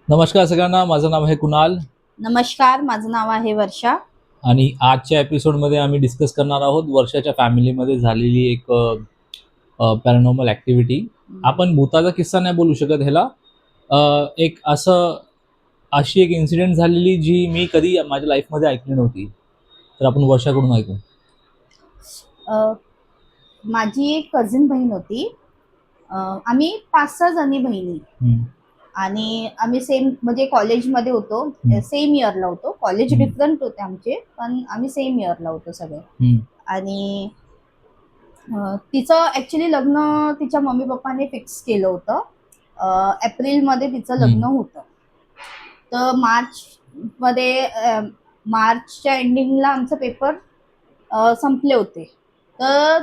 नमस्कार सगळ्यांना, माझं नाव आहे कुणाल नमस्कार, माझं नाव आहे वर्षा. आणि आजच्या एपिसोडमध्ये आम्ही डिस्कस करणार आहोत वर्षाच्या फॅमिलीमध्ये झालेली एक पॅरानॉर्मल ॲक्टिव्हिटी. आपण भूताचा किस्सा नाही बोलू शकत ह्याला. एक अशी एक इन्सिडेंट झालेली जी मी कधी माझ्या लाईफमध्ये ऐकली नव्हती. तर आपण वर्षाकडून ऐकू. अ, माझी एक कझिन बहीण होती. आम्ही 5-6 जणी बहिणी हम्म, आणि आम्ही सेम म्हणजे कॉलेजमध्ये होतो. सेम इयरला होतो. कॉलेज डिफरंट होते आमचे, पण आम्ही सेम इयरला होतो सगळे. आणि तिचं ॲक्च्युली लग्न तिच्या मम्मी पप्पाने फिक्स केलं होतं. एप्रिलमध्ये तिचं लग्न होतं. तर मार्चच्या एंडिंगला आमचं पेपर संपले होते. तर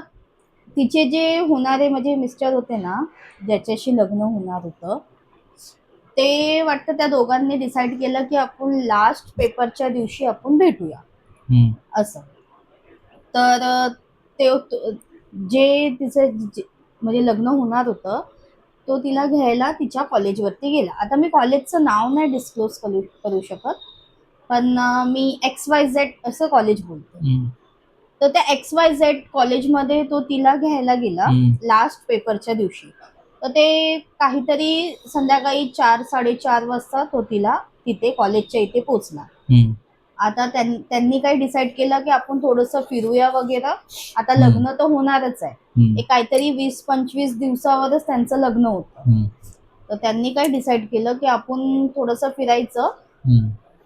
तिचे जे होणारे म्हणजे मिस्टर होते ना, ज्याच्याशी लग्न होणार होतं, ते वाटतं त्या दोघांनी डिसाईड केलं की आपण लास्ट पेपरच्या दिवशी आपण भेटूया असं. तर ते जे तिचं म्हणजे लग्न होणार होतं, तो तिला घ्यायला तिच्या कॉलेजवरती गेला. आता मी कॉलेजचं नाव नाही डिस्क्लोज करू शकत, पण मी XYZ असं कॉलेज बोलते. तर त्या XYZ कॉलेजमध्ये तो तिला घ्यायला गेला लास्ट पेपरच्या दिवशी. तर ते काहीतरी संध्याकाळी 4-4:30 वाजता तो तिला तिथे कॉलेजच्या इथे पोहोचला. आता त्यांनी काय डिसाईड केलं की आपण थोडंसं फिरूया वगैरे. आता लग्न तर होणारच आहे. एक काहीतरी 20-25 दिवसावरच त्यांचं लग्न होतं. तर त्यांनी काय डिसाईड केलं की आपण थोडंसं फिरायचं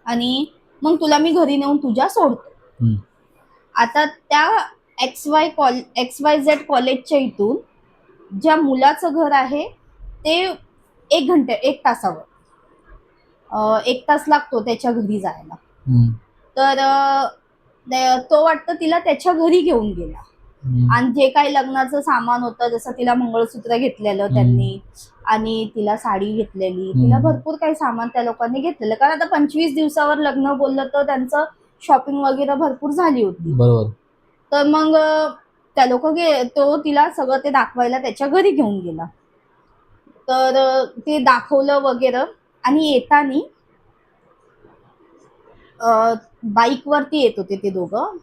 आणि मग तुला मी घरी नेऊन तुझ्या सोडतो. आता त्या XYZ कॉलेजच्या इथून ज्या मुलाचं घर आहे ते 1 तासावर 1 तास लागतो त्याच्या घरी जायला. तर तो वाटतं तिला त्याच्या घरी घेऊन गेला. आणि जे काही लग्नाचं सामान होतं, जसं तिला मंगळसूत्र घेतलेलं त्यांनी आणि तिला साडी घेतलेली, तिला भरपूर काही सामान त्या लोकांनी घेतलेलं. कारण आता 25 दिवसावर लग्न बोललं तर त्यांचं शॉपिंग वगैरे भरपूर झाली होती. बरोबर. तर मग त्या तो तिला सगळं ते दाखवायला त्याच्या घरी घेऊन गेला. तर ते दाखवलं वगैरे आणि येतानी बाईकवरती येत होते ते दोघं.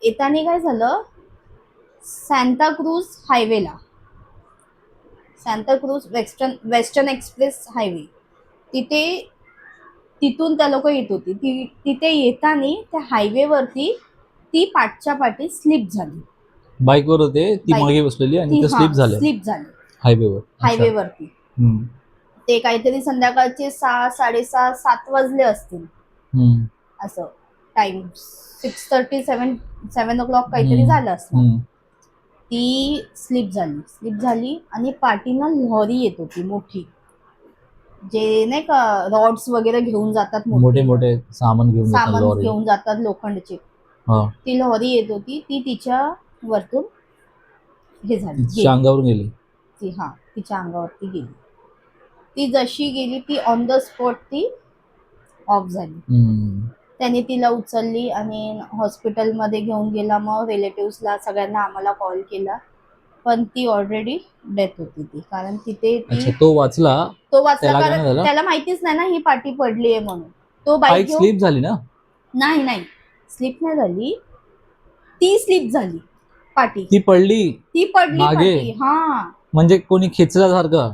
येतानी काय झालं, सांताक्रूज वेस्टर्न एक्सप्रेस हायवे तिथून त्या लोक येत होती. तिथे येतानी त्या हायवेवरती ती पाठच्या पाठी स्लिप झाली. बाईकवर होते, ती मागे बसलेली आणि ते स्लिप झाली हायवेवरती. ते काहीतरी संध्याकाळचे 6-6:30-7 वाजले असतील असं. टाइम 6:30-7 o'clock काहीतरी झालं असतं. ती स्लिप झाली आणि पाठीनं लॉरी येत होती मोठी, जे नाही का रॉड्स वगैरे घेऊन जातात, मोठे सामान घेऊन जातात लोखंडचे. ती लॉरी येत होती, ती तिच्या वरतून हे झाली, तिच्या अंगावर गेली. तिच्या अंगावरती गेली. ती जशी गेली ती ऑन द स्पॉट ती ऑफ झाली. त्यांनी तिला उचलली आणि हॉस्पिटलमध्ये घेऊन गेला. मग रिलेटिव्सला सगळ्यांना आम्हाला कॉल केला, पण ती ऑलरेडी डेथ होती ती. कारण तिथे तो वाचला कारण त्याला माहितीच नाही ना ही पाठी पडली आहे म्हणून. तो बाईक स्लिप झाली ना? नाही, स्लिप नाही झाली, ती स्लिप झाली पाठी. ती पडली मागे. म्हणजे कोणी खेचल्यासारखं.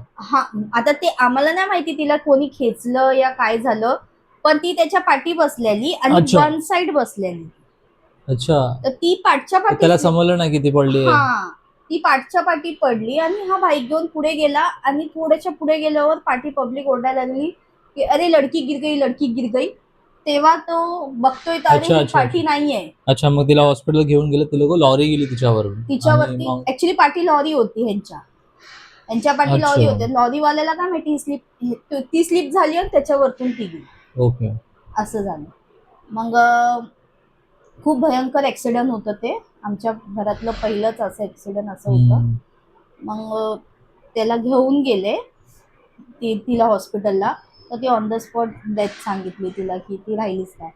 आता ते आम्हाला नाही माहिती तिला कोणी खेचलं या काय झालं, पण ती त्याच्या पाठी बसलेली आणि वन साइड बसलेली. अच्छा. तर ती पाठच्या पाठी, त्याला समजलं नाही की ती पडली. ती पाठच्या पाठी पडली आणि हा बाईक घेऊन पुढे गेला. आणि थोड्याशा पुढे गेल्यावर पाठी पब्लिक ओरडायला लागली की अरे लडकी गिर गई. तेव्हा तो बघतोय तर पाठी नाहीये. अच्छा, मग तिला हॉस्पिटल घेऊन गेलं. ती लोक लॉरी गेली तिच्यावरती. ऍक्च्युली पाठी लॉरी होती यांच्या पाठी लॉरी होते. लॉरीवाल्याला काय माहिती ती स्लिप झाली आणि त्याच्यावरतून ती गेली. ओके. असं झालं. मग खूप भयंकर ऍक्सिडेंट होतं ते. आमच्या घरातलं पहिलंच असं ऍक्सिडेंट असं होतं. मग त्याला घेऊन गेले तिला हॉस्पिटलला. तर ती ऑन द स्पॉट डेथ सांगितली तिला की ती राहिलीच नाही.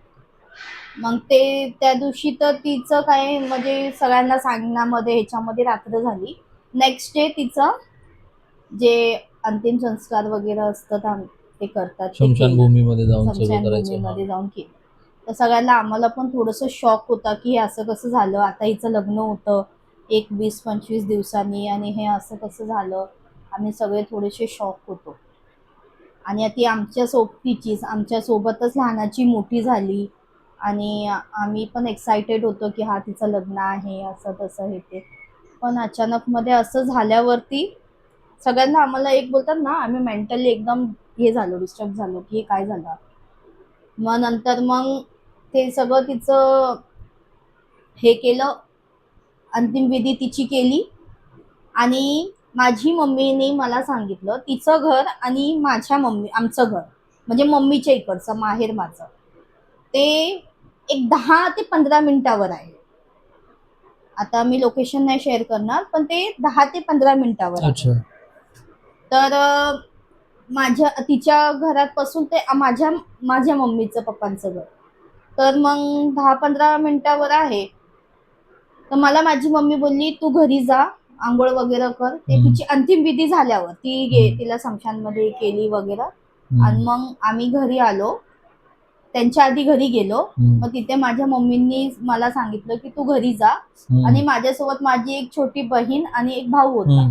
मग ते त्या दिवशी तर तिचं काय म्हणजे सगळ्यांना सांगण्यामध्ये ह्याच्यामध्ये रात्र झाली. नेक्स्ट डे तिचं जे अंतिम संस्कार वगैरे असतात हे करतात ते केलं. शमशानभूमीमध्ये जाऊन सगळं करायचं. स्मशानभूमीमध्ये जाऊन केलं. तर सगळ्यांना आम्हाला पण थोडंसं शॉक होता की हे असं कसं झालं. आता हिचं लग्न होतं एक 20-25 दिवसांनी आणि हे असं कसं झालं. आम्ही सगळे थोडेसे शॉक होतो. आणि ती तिचीच आमच्यासोबतच लहानाची मोठी झाली आणि आम्ही पण एक्सायटेड होतो की हा तिचं लग्न आहे असं तसं हे ते. पण अचानकमध्ये असं झाल्यावरती सगळ्यांना आम्हाला एक बोलतात ना, आम्ही मेंटली एकदम हे झालो, डिस्टर्ब झालो की हे काय झालं. मग नंतर मग ते सगळं तिचं हे केलं, अंतिम विधी तिची केली आणि माझी मम्मीने मला सांगितलं तिचं घर आणि आमचं घर म्हणजे मम्मीच्या इकडचं माहेर माझं ते एक 10 ते 15 मिनिटावर आहे. आता मी लोकेशन नाही शेअर करणार, पण ते 10 ते 15 मिनिटावर आहे. अच्छा. तर तिच्या घरापासून ते माझ्या मम्मीचं पप्पांचं घर तर मग 10-15 मिनिटावर आहे. तर मला माझी मम्मी बोलली तू घरी जा, आंघोळ वगैरे कर. ते तिची अंतिम विधी झाल्यावर तिला स्मशानमध्ये केली वगैरे आणि मग आम्ही घरी आलो. त्यांच्या आधी घरी गेलो. मग तिथे माझ्या मम्मींनी मला सांगितलं की तू घरी जा आणि माझ्यासोबत माझी एक छोटी बहीण आणि एक भाऊ होता.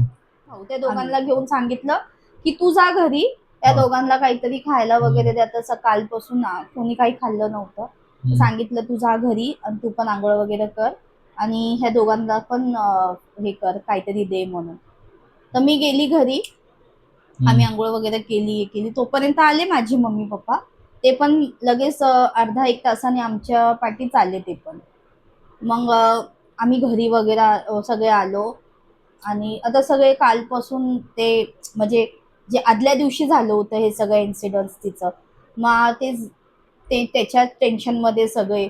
त्या दोघांना घेऊन सांगितलं की तू जा घरी, त्या दोघांना काहीतरी खायला वगैरे द्या. तसं कालपासून कोणी काही खाल्लं नव्हतं. सांगितलं तू जा घरी आणि तू पण आंघोळ वगैरे कर आणि ह्या दोघांना पण हे कर काहीतरी दे म्हणून. तर मी गेली घरी, आम्ही आंघोळ वगैरे केली. तोपर्यंत आले माझी मम्मी पप्पा. ते पण लगेच अर्धा एक तासाने आमच्या पाठीच आले ते पण. मग आम्ही घरी वगैरे सगळे आलो आणि आता सगळे कालपासून ते म्हणजे जे आदल्या दिवशी झालं होतं हे सगळं इन्सिडन्स तिचं, मग ते त्याच्या टेन्शनमध्ये सगळे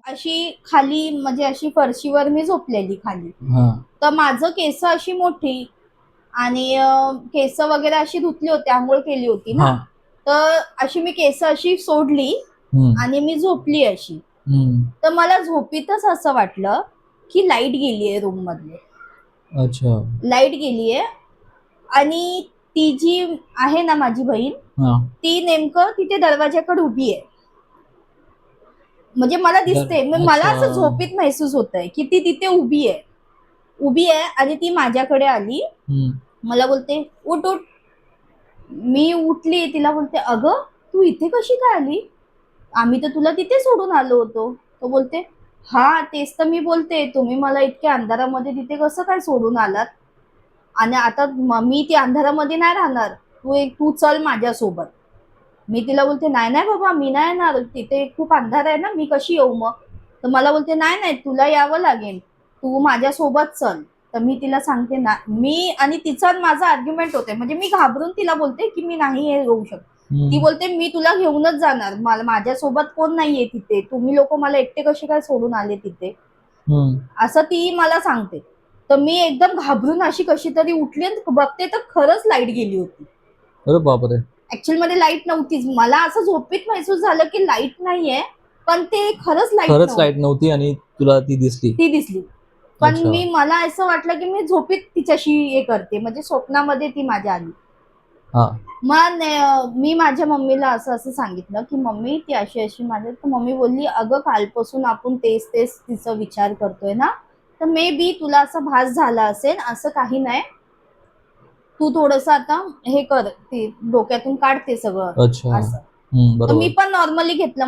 अशी खाली म्हणजे अशी फरशीवर मी झोपलेली खाली. तर माझं केस अशी मोठी आणि केस वगैरे अशी धुतली होती, आंघोळ केली होती ना, तर अशी मी केस अशी सोडली आणि मी झोपली अशी. तर मला झोपीतच असं वाटलं की लाईट गेलीये रूम मधले. अच्छा. लाईट गेलीये आणि ती जी आहे ना माझी बहीण, ती नेमकं तिथे दरवाजाकडे उभी आहे. म्हणजे मला दिसते, मला असं झोपीत महसूस होतंय की ती तिथे उभी आहे आणि ती माझ्याकडे आली. मला बोलते उठ उठ. मी उठली. तिला बोलते अगं तू इथे कशी काय आली, आम्ही तर तुला तिथे सोडून आलो होतो. तो बोलते हा तेच तर मी बोलते, तुम्ही मला इतक्या अंधारामध्ये तिथे कसं काय सोडून आलात आणि आता मी ती अंधारामध्ये नाही राहणार, तू चल माझ्यासोबत. मी तिला बोलते नाही नाही बाबा मी नाही येणार, तिथे खूप अंधार आहे ना, मी कशी येऊ मग. तर मला बोलते नाही नाही तुला यावं लागेल, तू माझ्यासोबत चल. तर मी तिला सांगते ना, मी आणि तिचा माझा आर्ग्युमेंट होते. म्हणजे मी घाबरून तिला बोलते की मी नाही येऊ शकत. ती बोलते मी तुला घेऊनच जाणार, मला माझ्यासोबत कोण नाहीये तिथे, तुम्ही लोक मला एकटे कसे काय सोडून आले तिथे, असं ती मला सांगते. तर मी एकदम घाबरून अशी कशी तरी उठली आणि बघते तर खरंच लाईट गेली होती. अरे बापरे. ऍक्च्युअल मध्ये लाईट नव्हतीच. मला असं झोपेत महसूस झालं की लाईट नाहीये, पण ते खरंच लाईट नव्हती आणि तुला ती दिसली. पण मला असं वाटलं की मी झोपेत तिच्याशी हे करते, म्हणजे स्वप्नामध्ये ती माझ्या आली. मग मी माझ्या मम्मीला असं सांगितलं की मम्मी ती अशी माझ्या. तर मम्मी बोलली अगं कालपासून आपण तेच तिचा विचार करतोय ना, तर मे बी तुला असा भास झाला असेल, असं काही नाही. तू थोडस आता हे कर, ते डोक्यातून काढते सगळं असं. तर मी पण नॉर्मली घेतलं,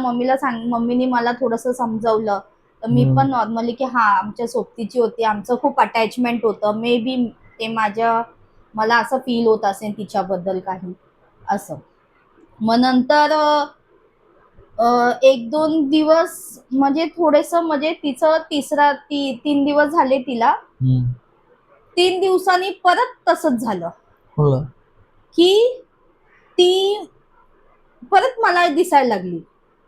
मम्मीने मला थोडस समजवलं. तर मी पण नॉर्मली की हा आमच्या सोबतीची होती, आमचं खूप अटॅचमेंट होतं, मे बी ते मला असं फील होत असेल तिच्याबद्दल काही असं. मग नंतर 1-2 दिवस म्हणजे थोडेस म्हणजे तिचं 3 दिवस झाले तिला. 3 दिवसांनी परत तसंच झालं की ती परत मला दिसायला लागली.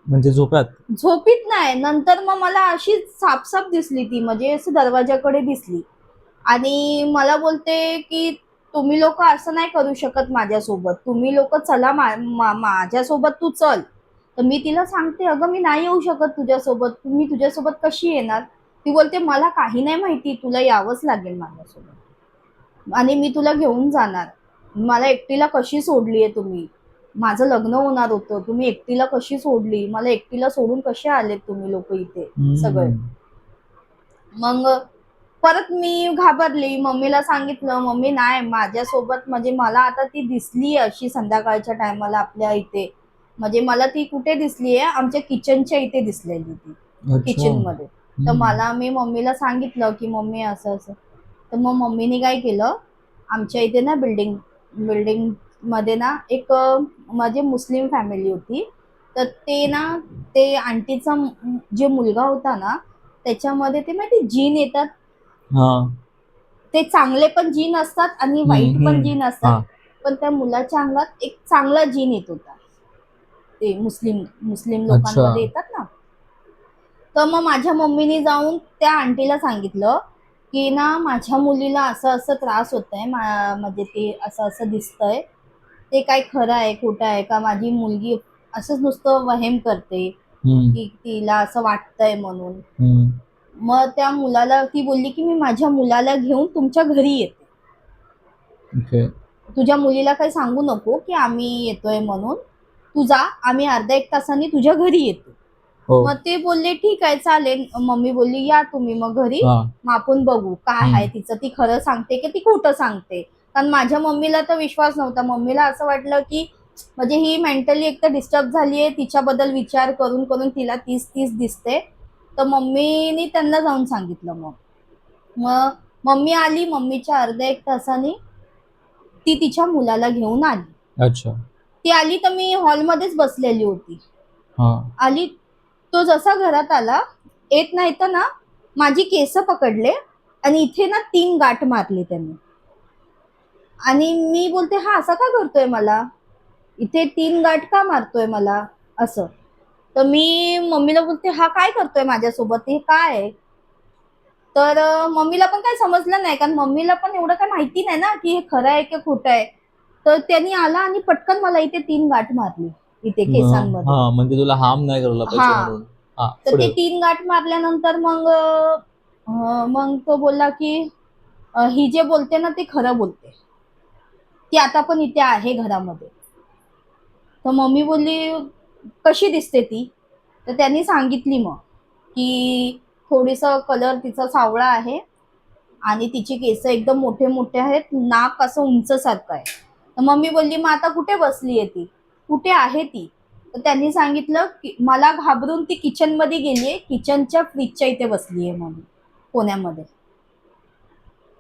म्हणजे झोपीत नाही. नंतर मग मला अशी साफ दिसली ती, म्हणजे असं दरवाजाकडे दिसली आणि मला बोलते की तुम्ही लोक असं नाही करू शकत माझ्यासोबत, तुम्ही लोक चला माझ्यासोबत, तू चल. तर मी तिला सांगते अगं मी नाही येऊ शकत तुझ्यासोबत, मी तुझ्यासोबत कशी येणार. ती बोलते मला काही नाही माहिती, तुला यावंच लागेल माझ्यासोबत आणि मी तुला घेऊन जाणार, मला एकटीला कशी सोडलीये तुम्ही. माझं लग्न होणार होतं, तुम्ही एकटीला कशी सोडली, मला एकटीला सोडून कसे आलेत तुम्ही लोक इथे सगळे. मग परत मी घाबरली, मम्मीला सांगितलं, मम्मी नाही माझ्यासोबत, म्हणजे मला आता ती दिसली अशी संध्याकाळच्या टायमाला आपल्या इथे, म्हणजे मला ती कुठे दिसली आहे, आमच्या किचनच्या इथे दिसलेली ती, किचन मध्ये. तर मला मी मम्मीला सांगितलं की मम्मी असं असं. तर मग मम्मीने काय केलं, आमच्या इथे ना बिल्डिंग मध्ये ना एक माझी मुस्लिम फॅमिली होती. तर ते ना, ते आंटीचा जे मुलगा होता ना, त्याच्यामध्ये ते माहिती जीन येतात, ते चांगले पण जीन असतात आणि वाईट पण जीन असतात. पण त्या मुलाच्या अंगात एक चांगला जीन येत होता, ते मुस्लिम लोकांमध्ये येतात ना. तर मग माझ्या मम्मीने जाऊन त्या आंटीला सांगितलं की ना माझ्या मुलीला असं असं त्रास होत आहे, म्हणजे ते असं असं दिसतंय, ते काय खरं आहे खोटं आहे का, माझी मुलगी असंच नुसतं वहेम करते की तिला असं वाटतंय म्हणून. मग त्या मुलाला ती बोलली की मी माझ्या मुलाला घेऊन तुमच्या घरी येते, तुझ्या मुलीला काही सांगू नको की आम्ही येतोय म्हणून, तू जा, आम्ही अर्धा एक तासाने तुझ्या घरी येतो. मग ते बोलले ठीक आहे चालेल. मम्मी बोलली या तुम्ही मग घरी, मग आपण बघू काय आहे तिचं, ती खरं सांगते की ती खोटं सांगते. कारण माझ्या मम्मीला तर विश्वास नव्हता, मम्मीला असं वाटलं की म्हणजे ही मेंटली एक तर डिस्टर्ब झालीये, तिच्याबद्दल विचार करून करून तिला तीच दिसते. तर मम्मीनी त्यांना जाऊन सांगितलं. मग मम्मी आली, मम्मीच्या अर्ध्या एक तासाने ती तिच्या मुलाला घेऊन आली. अच्छा. ती आली तर मी हॉलमध्येच बसलेली होती. आली, तो जसा घरात आला, येत नाही तर ना माझी केस पकडले आणि इथे ना 3 गाठ मारली त्यांनी. आणि मी बोलते हा असा का करतोय मला, इथे 3 गाठ का मारतोय मला असं. तर मी मम्मीला बोलते हा काय करतोय माझ्यासोबत, हे काय आहे. तर मम्मीला पण काय समजलं नाही, कारण मम्मीला पण एवढं काय माहिती नाही ना की हे खरं आहे की खोटं आहे. तर त्यांनी आला आणि पटकन मला इथे 3 गाठ मारली, इथे केसांमध्ये. म्हणजे तुला हार्म नाही करायला पाहिजे म्हणून. तर ते 3 गाठ मारल्यानंतर मग तो बोलला की ही जे बोलते ना ते खरं बोलते, ती आता पण इथे आहे घरामध्ये. तर मम्मी बोलली कशी दिसते ती. तर त्यांनी सांगितली मग की थोडीस कलर तिचा सावळा आहे आणि तिची केस एकदम मोठे मोठे आहेत, नाक असं उंच सारखं आहे. तर मम्मी बोलली मग आता कुठे बसली आहे ती, कुठे आहे ती. तर त्यांनी सांगितलं की मला घाबरून ती किचन मध्ये गेलीये, किचनच्या फ्रीजच्या इथे बसली आहे म्हणून, कोण्यामध्ये.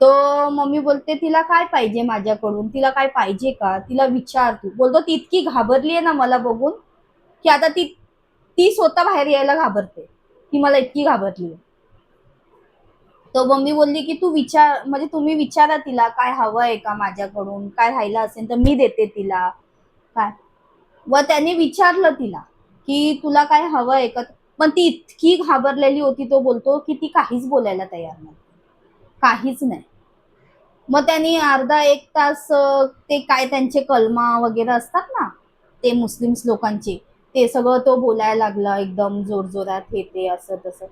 तो मम्मी बोलते तिला काय पाहिजे माझ्याकडून, तिला काय पाहिजे का, तिला विचार तू. बोलतो ती इतकी घाबरली आहे ना मला बघून की आता ती स्वतः बाहेर यायला घाबरते, ती मला इतकी घाबरली. तर मम्मी बोलली की तू विचार, म्हणजे तुम्ही विचारा तिला काय हवं आहे का माझ्याकडून, काय राहिलं असेल तर मी देते तिला काय. व त्यांनी विचारलं तिला की तुला काय हवं आहे का, पण ती इतकी घाबरलेली होती, तो बोलतो की ती काहीच बोलायला तयार नाही, काहीच नाही. मग त्यांनी अर्धा एक तास ते काय त्यांचे कलमा वगैरे असतात ना ते मुस्लिम्स लोकांचे, ते सगळं तो बोलायला लागला एकदम जोरजोरात, हे ते असं तसं.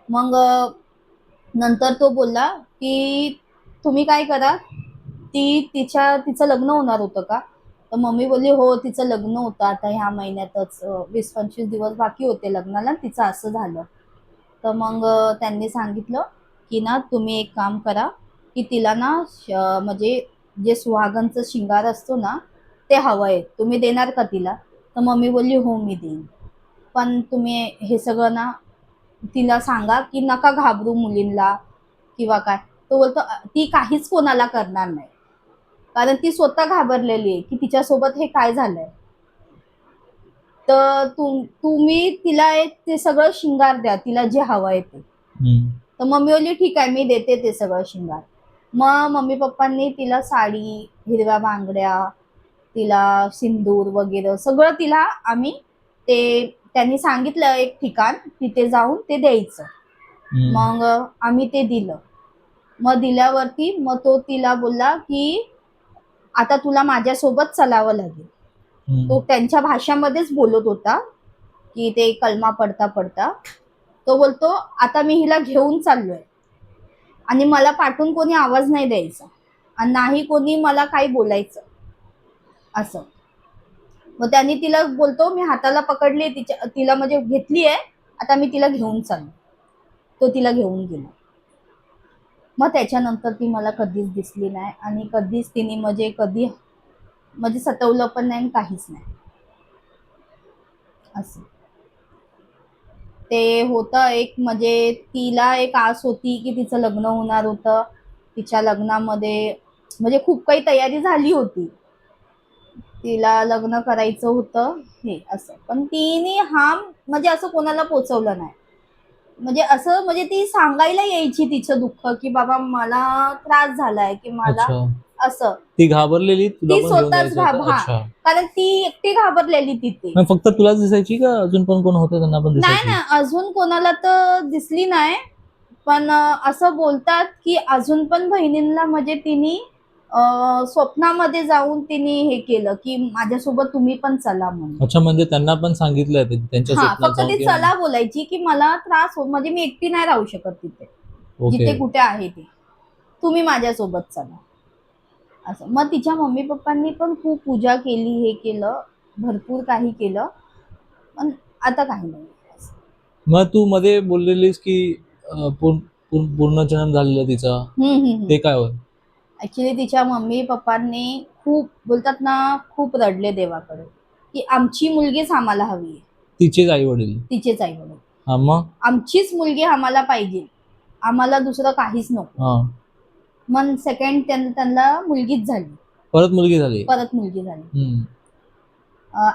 मग नंतर तो बोलला की तुम्ही काय करा, तिचं लग्न होणार होतं का. तर मम्मी बोलली हो तिचं लग्न होतं आता ह्या महिन्यातच, 20-25 दिवस बाकी होते लग्नाला, तिचं असं झालं. तर मग त्यांनी सांगितलं की ना तुम्ही एक काम करा की तिला ना म्हणजे जे सुहागनचं शिंगार असतो ना ते हवंय, तुम्ही देणार का तिला. तर मम्मी बोलली हो मी देईन, पण तुम्ही हे सगळं ना तिला सांगा की नका घाबरू मुलींना किंवा काय. तो बोलतो ती काहीच कोणाला करणार नाही, कारण ती स्वतः घाबरलेली आहे की तिच्यासोबत हे काय झालंय. तर तुम्ही तिला ते सगळं शिंगार द्या, तिला जे हवंय ते. तर मम्मी बोलली ठीक आहे मी देते ते सगळं शिंगार. मग मम्मी पप्पांनी तिला साडी, हिरव्या बांगड्या, तिला सिंदूर वगैरे सगळं तिला आम्ही, ते त्यांनी सांगितलं एक ठिकाण तिथे जाऊन ते द्यायचं. मग आम्ही ते दिलं. मग दिल्यावरती मग तो तिला बोलला की आता तुला माझ्यासोबत चलावं लागेल. तो त्यांच्या भाषामध्येच बोलत होता की ते कलमा पडता पडता. तो बोलतो आता मी हिला घेऊन चाललोय आणि मला पाठून कोणी आवाज नाही द्यायचा आणि नाही कोणी मला काही बोलायचं असं. मग त्यांनी तिला बोलतो मी हाताला पकडले तिला म्हणजे घेतली आहे, आता मी तिला घेऊन चाललो. तो तिला घेऊन गेला. मग त्याच्यानंतर ती मला कधीच दिसली नाही आणि कधीच तिने म्हणजे सतवलं पण नाही आणि काहीच नाही. असं ते होतं. एक म्हणजे तिला एक आस होती की तिचं लग्न होणार होतं. तिच्या लग्नामध्ये म्हणजे खूप काही तयारी झाली होती. तिला लग्न करायचं होतं हे असं. पण तिने म्हणजे असं कोणाला पोचवलं नाही. म्हणजे ती सांगायला यायची तिचं दुःख की बाबा मला त्रास झालाय की मला अच्छा, असं. ती घाबरलेली तुला ती पण घेऊन स्वतःच जायचं होतं? अच्छा, कारण ती एकटी घाबरलेली तिथे. मग फक्त तुलाच दिसायची का अजून पण कोण होतं त्यांना पण नाही दिसायची? ना, अजून कोणाला तर दिसली नाही. पण असं बोलतात की अजून पण बहिणींना म्हणजे तिने स्वप्नामध्ये जाऊन तिने हे केलं की माझ्यासोबत तुम्ही पण चला म्हणून. अच्छा, म्हणजे त्यांना पण सांगितलंय त्यांच्या हा, स्वप्नात फक्त जाऊन ती की चला बोलायची की मला त्रास हो म्हणजे मी एकटी नाही राहू शकत तिथे. ओके. जिथे कुठे आहे ते. तुम्ही माझ्यासोबत चला. असं. मग तिच्या मम्मी पप्पांनी पण खूप पूजा केली, हे केलं, भरपूर काही केलं. पण आता काही नाही. मग तू मध्ये बोललेलीस की पूर्ण जन्म झालेला तिचा, ते काय होय? ऍक्च्युली तिच्या मम्मी पप्पांनी खूप बोलतात ना, खूप रडले देवाकडे की आमची मुलगीच आम्हाला हवी आहे. तिचेच आई वडील? तिचेच आई वडील. हा, मग? आमचीच मुलगी आम्हाला पाहिजे, आम्हाला दुसरं काहीच नको. हा, मग सेकंड त्यांना मुलगीच झाली. परत मुलगी झाली? परत मुलगी झाली. हम्म.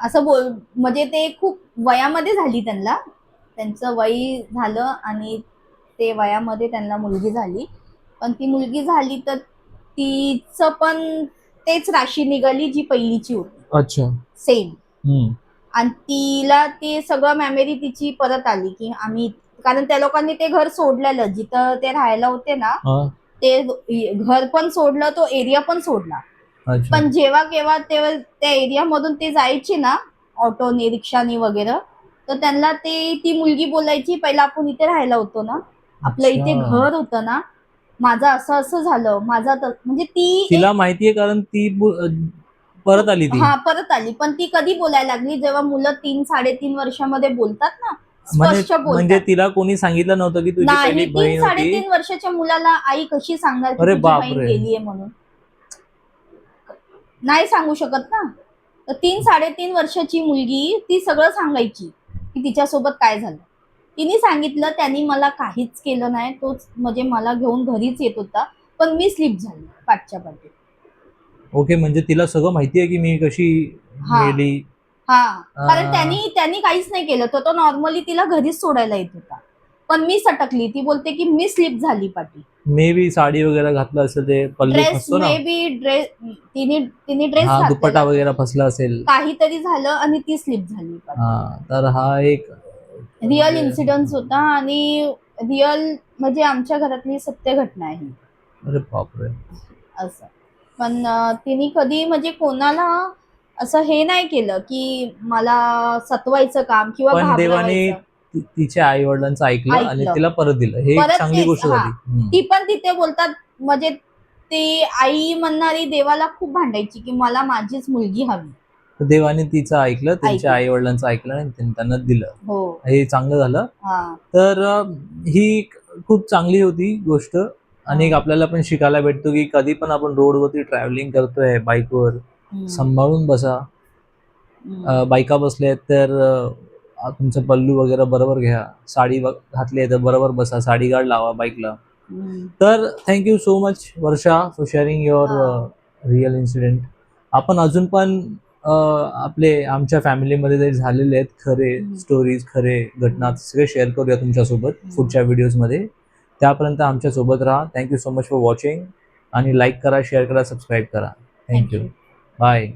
असं म्हणजे ते खूप वयामध्ये झाली त्यांना. त्यांचं वय झालं आणि ते वयामध्ये त्यांना मुलगी झाली. पण ती मुलगी झाली तर तिचं पण तेच राशी निघाली जी पहिलीची होती. अच्छा. सेम. हम्म. आणि तिला ते सगळं मेमरी तिची परत आली की आम्ही, कारण त्या लोकांनी ते घर सोडलेलं जिथं ते राहायला होते ना, हा. ते घर पण सोडलं, तो एरिया पण सोडला. अच्छा. पण जेव्हा केव्हा तेव्हा त्या एरियामधून ते जायचे ना ऑटोने, रिक्षाने वगैरे, तर त्यांना ती मुलगी बोलायची पहिला आपण इथे राहायला होतो ना, आपलं इथे घर होतं ना, माझं असं असं झालं, म्हणजे ती तिला माहितीये कारण ती परत आली ती. हा, परत आली. पण ती कधी बोलायला लागली जेव्हा मुलं 3-3.5 वर्षामध्ये बोलतात ना, स्पष्ट म्हणजे बोलतात. तिला कोणी सांगितलं नव्हतं की तुझी नाही, पहिली बहीण होती? 3-3.5 वर्षाच्या मुलाला आई कशी सांगणार की अरे तुझी बहीण बापरे. गेलीये म्हणून? नाही सांगू शकत ना. तर 3-3.5 वर्षाची मुलगी ती सगळं सांगायची की तिच्यासोबत काय झालं. तिने सांगितलं त्यांनी मला काहीच केलं नाही, तोच म्हणजे मला घेऊन घरीच येत होता, पण मी स्लिप झाली पाठच्या पाठी. ओके, म्हणजे तिला सगळं माहितीये की मी कशी हा मेली? हा, कारण त्यांनी काहीच नाही केलं. तो नॉर्मली तिला घरीच सोडायला येत होता. पण मी सटकली. ती बोलते की मी स्लिप झाली पाठी. मे बी साडी वगैरे घातलं असेल, ते पल्लू ड्रेस फसतो ना? मे बी ड्रेस तिने ड्रेस हा, दुपट्टा घातलेला, वगैरे फसला असेल. काहीतरी झालं आणि ती स्लिप झाली. हा, तर हा एक रिअल इन्सिडन्स होता आणि रिअल म्हणजे आमच्या घरातली सत्य घटना आहे ही. अरे बापरे. असं. पण तिने कधी म्हणजे कोणाला असं हे नाही केलं की मला सतवायचं काम किंवा पण देवाने घाबरवायचं. तिच्या आई वडिलांचं ऐकलं आणि ऐकलं. तिला परत दिलं, हे एक परत चांगली गोष्ट हा, झाली. ती पण तिथे बोलतात म्हणजे ती आई म्हणणारी देवाला खूप भांडायची की मला माझीच मुलगी हवी. तर देवाने तिचं ऐकलं, त्यांच्या ऐकलं. आई वडिलांचं ऐकलं आणि त्यांना दिलं. हो. हे चांगलं झालं. हा. तर ही खूप चांगली होती गोष्ट आणि एक आपल्याला पण शिकायला भेटतो की कधी पण आपण रोडवरती ट्रॅव्हलिंग करतोय बाईकवर, सांभाळून बसा. बायका बसल्या आहेत तर तुमचं पल्लू वगैरे बरोबर घ्या. साडी घातली आहे तर बरोबर बसा, साडी गार्ड लावा बाईकला. तर thank you so much Varsha for sharing your real incident. आपण अजून पण आमच्या फॅमिलीमध्ये जे झालेले आहेत खरे स्टोरीज, खरे घटना सगळे शेअर करूया तुमच्यासोबत पुढच्या व्हिडिओजमध्ये. त्यापर्यंत आमच्यासोबत राहा. Thank you so much for watching आणि लाईक करा, शेअर करा, सबस्क्राईब करा. थँक्यू. बाय.